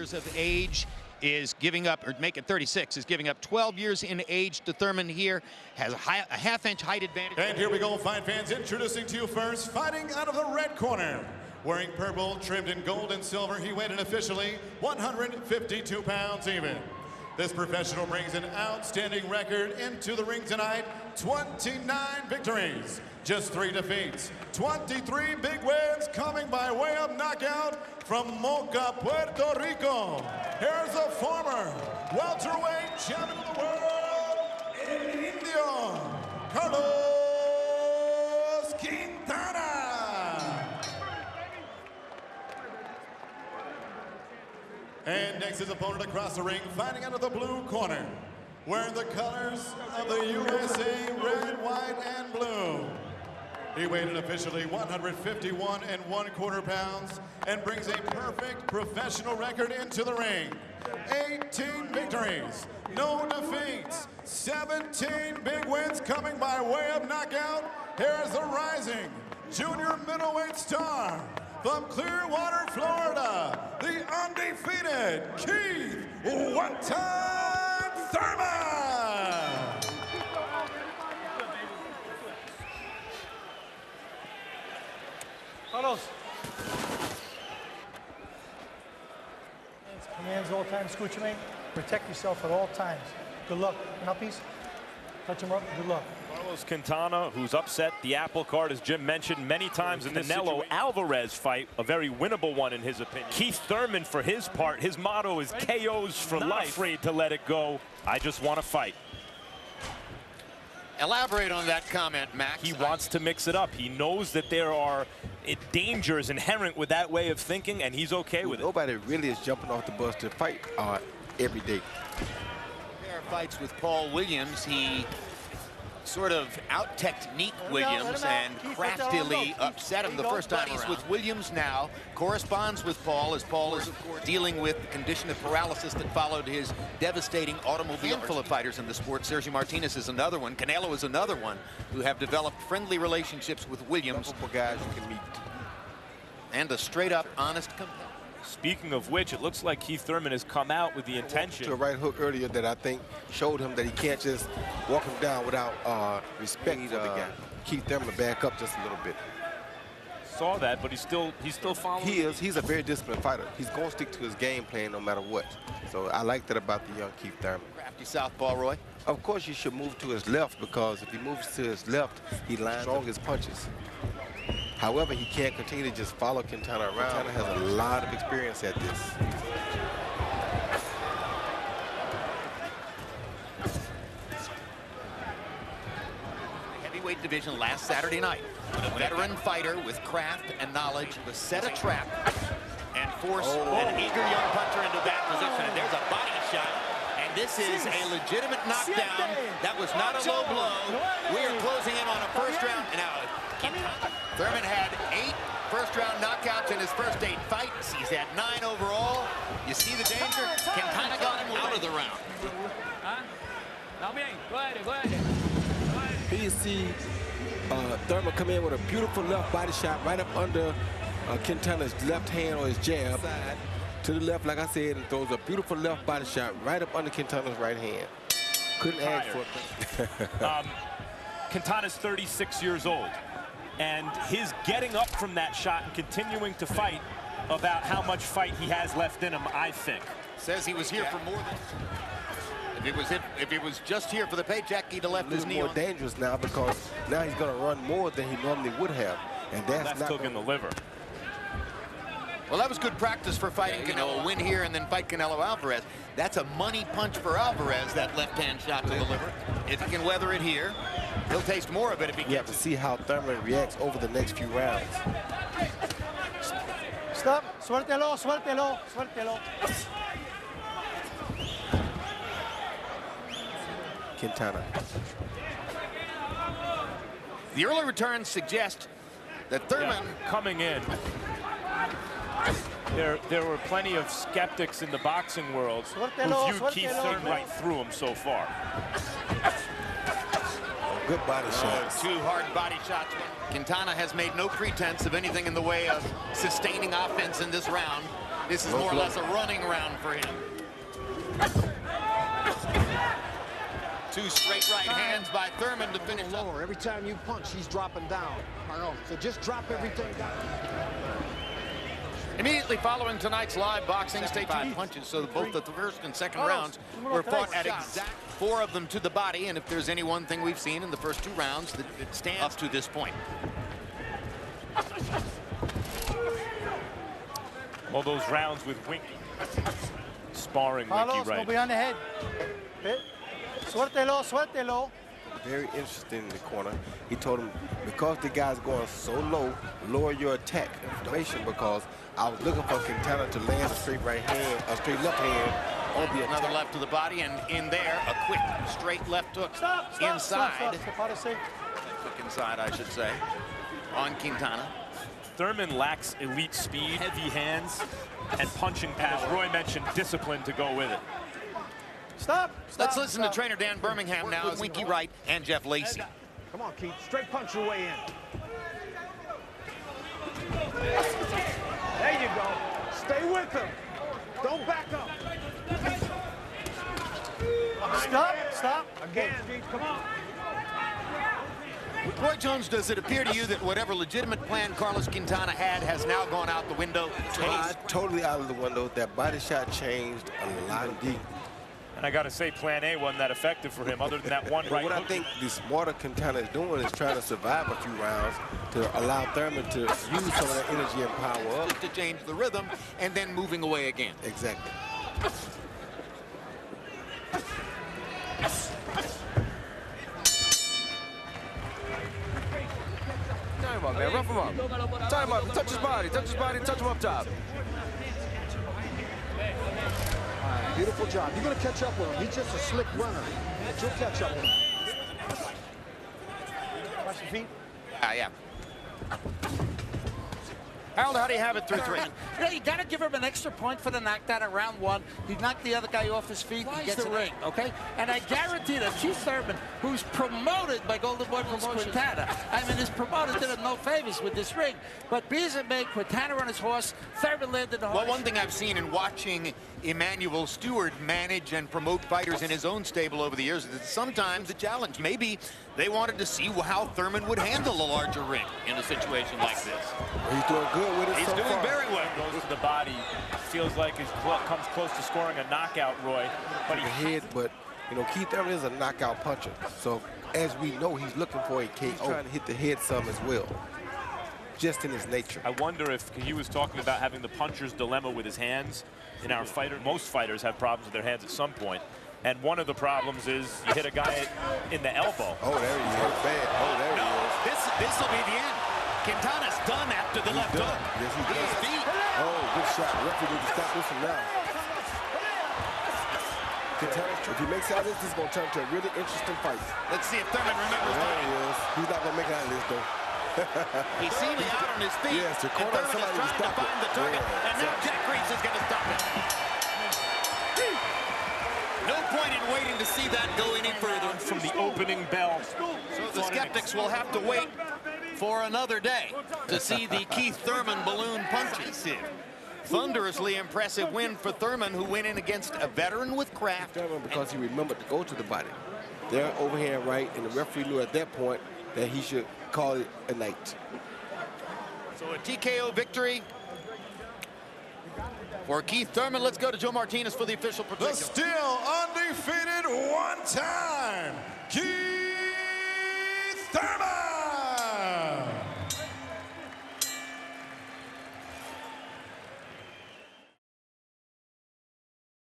years of age, is giving up, or make it 36, is giving up 12 years in age to Thurman here. Has a half-inch height advantage. And here we go, fight fans, introducing to you first, fighting out of the red corner. Wearing purple, trimmed in gold and silver, he weighed in officially 152 pounds even. This professional brings an outstanding record into the ring tonight. 29 victories, just 3 defeats, 23 big wins coming by way of knockout from Moca, Puerto Rico. Here's a former welterweight champion of the world in Indio, Carlos Quintana. And next his opponent across the ring, fighting out of the blue corner, wearing the colors of the USA, red, white, and blue. He weighed in officially 151 1/4 pounds and brings a perfect professional record into the ring. 18 victories, no defeats, 17 big wins coming by way of knockout. Here's the rising junior middleweight star from Clearwater, Florida, the undefeated Keith Thurman. Carlos. Commands all time, escúchame. Protect yourself at all times. Good luck. Nappies. Touch him up. Good luck. Carlos Quintana, who's upset the apple cart, as Jim mentioned many times in the Canelo Alvarez fight, a very winnable one in his opinion. Keith Thurman, for his part, his motto is KOs for life. Not afraid to let it go. I just want to fight. Elaborate on that comment, Max. He wants to mix it up. He knows that there are dangers inherent with that way of thinking, and he's okay with it. Nobody really is jumping off the bus to fight every day. Pair of fights with Paul Williams, he sort of out-technique Williams and craftily upset him the first time. He's with Williams now, corresponds with Paul, as Paul is dealing with the condition of paralysis that followed his devastating automobile. Full of fighters in the sport. Sergio Martinez is another one. Canelo is another one who have developed friendly relationships with Williams. Multiple guys you can meet. And a straight-up, honest competitor. Speaking of which, it looks like Keith Thurman has come out with the intention. To a right hook earlier that I think showed him that he can't just walk him down without respect for the guy. Keith Thurman back up just a little bit. Saw that, but he's still following. He's a very disciplined fighter. He's going to stick to his game plan no matter what. So I like that about the young Keith Thurman. Crafty southpaw, Roy. Of course, you should move to his left, because if he moves to his left, he lines strong his punches. However, he can't continue to just follow Quintana around. Quintana has a lot of experience at this. Heavyweight division last Saturday night. A veteran fighter with craft and knowledge to set a trap and force an eager young puncher into that position. And there's a body shot. And this is a legitimate knockdown. That was not a low blow. We are closing in on a first round. Now, Thurman had 8 first-round knockouts in his first 8 fights. He's had 9 overall. You see the danger? Quintana got him out of the round. Here you see Thurman come in with a beautiful left body shot right up under Quintana's left hand or his jab. To the left, like I said, and throws a beautiful left body shot right up under Quintana's right hand. Couldn't ask for it. Quintana's 36 years old. And his getting up from that shot and continuing to fight about how much fight he has left in him, I think. Says he was here for more than... If he was just here for the paycheck, he'd have left his knee more dangerous now, because now he's going to run more than he normally would have. And that's not took in the liver. Well, that was good practice for fighting Canelo. Win here and then fight Canelo Alvarez. That's a money punch for Alvarez, that left-hand shot to the liver. If he can weather it here, he'll taste more of it if he gets it. You have to see how Thurman reacts over the next few rounds. Stop. Suéltelo, suéltelo, suéltelo. Quintana. The early returns suggest that Thurman coming in. There were plenty of skeptics in the boxing world who viewed Keith Thurman right through him so far. Good body shots. 2 hard body shots. Quintana has made no pretense of anything in the way of sustaining offense in this round. This is more or less a running round for him. 2 straight right hands by Thurman to finish lower. Every time you punch, he's dropping down. So just drop everything down. Immediately following tonight's live boxing, stay 5 punches, so both the first and second rounds were fought at exact 4 of them to the body, and if there's any one thing we've seen in the first 2 rounds that it stands up to this point. All those rounds with Winky sparring Carlos, Winky go right. behind the head. Suéltelo, suéltelo. Very interesting in the corner. He told him, because the guy's going so low, lower your attack information, because I was looking for Quintana to land a straight right hand, a straight left hand on the attack. Another left to the body, and in there, a quick straight left hook inside. Hook inside, I should say, on Quintana. Thurman lacks elite speed, heavy hands, and punching power. Roy mentioned discipline to go with it. Let's listen to trainer Dan Birmingham now as Winky Wright and Jeff Lacey. Come on, Keith. Straight punch your way in. There you go. Stay with him. Don't back up. Stop. Again, come on. Roy Jones, does it appear to you that whatever legitimate plan Carlos Quintana had has now gone out the window? Totally out of the window. That body shot changed a lot indeed. And I got to say, plan A wasn't that effective for him, other than that one right What I think the smarter Quintana is doing is trying to survive a few rounds to allow Thurman to use some of that energy and power up. To change the rhythm and then moving away again. Exactly. Time him up, man. Rough him up. Time him up. Touch his body. Touch his body. Touch him up top. Beautiful job. You're going to catch up with him. He's just a slick runner. But you'll catch up with him. Watch your feet. Yeah. Harold, how do you have it through 3? Yeah, you got to give him an extra point for the knockdown in round 1. He knocked the other guy off his feet. He gets the ring, okay? And I guarantee that Keith Thurman, who's promoted by Golden Boy Promotions, Quintana, I mean, is promoted, did him no favors with this ring. But because it made Quintana on his horse, Thurman landed the horse. Well, one thing I've seen in watching Emmanuel Stewart manage and promote fighters in his own stable over the years is that sometimes the challenge, maybe they wanted to see how Thurman would handle a larger ring in a situation like this. He's doing good with it. He's so doing far. very well. goes to the body. Feels like he comes close to scoring a knockout, Roy. But he head, but you know, Keith Thurman is a knockout puncher. So as we know, he's looking for a KO. He's trying to hit the head some as well, just in his nature. I wonder if he was talking about having the puncher's dilemma with his hands. In our fighter, most fighters have problems with their hands at some point. And one of the problems is you hit a guy in the elbow. Oh, there he is. Bad. Oh, there he is. This will be the end. Quintana's done after the left hook. Yes, he He's does. beat. Oh, good shot. Referee need to stop this one now. Quintana, if he makes out of this is going to turn to a really interesting fight. Let's see if Thurman remembers There that. he is. He's not going to make it out of this, though. He's seemingly out on his feet. Yes, the and corner, Thurman is somebody trying to stop it. find the target. Yeah, and now exactly. Jack Reese is going to stop it. No point in waiting to see that go any further. From the opening bell. So the skeptics will have to wait for another day to see the Keith Thurman balloon punches. Thunderously impressive win for Thurman, who went in against a veteran with craft. Thurman, because he remembered to go to the body. They're overhand right, and the referee knew at that point that he should call it a night. So a TKO victory for Keith Thurman. Let's go to Joe Martinez for the official The particulars. still undefeated one-time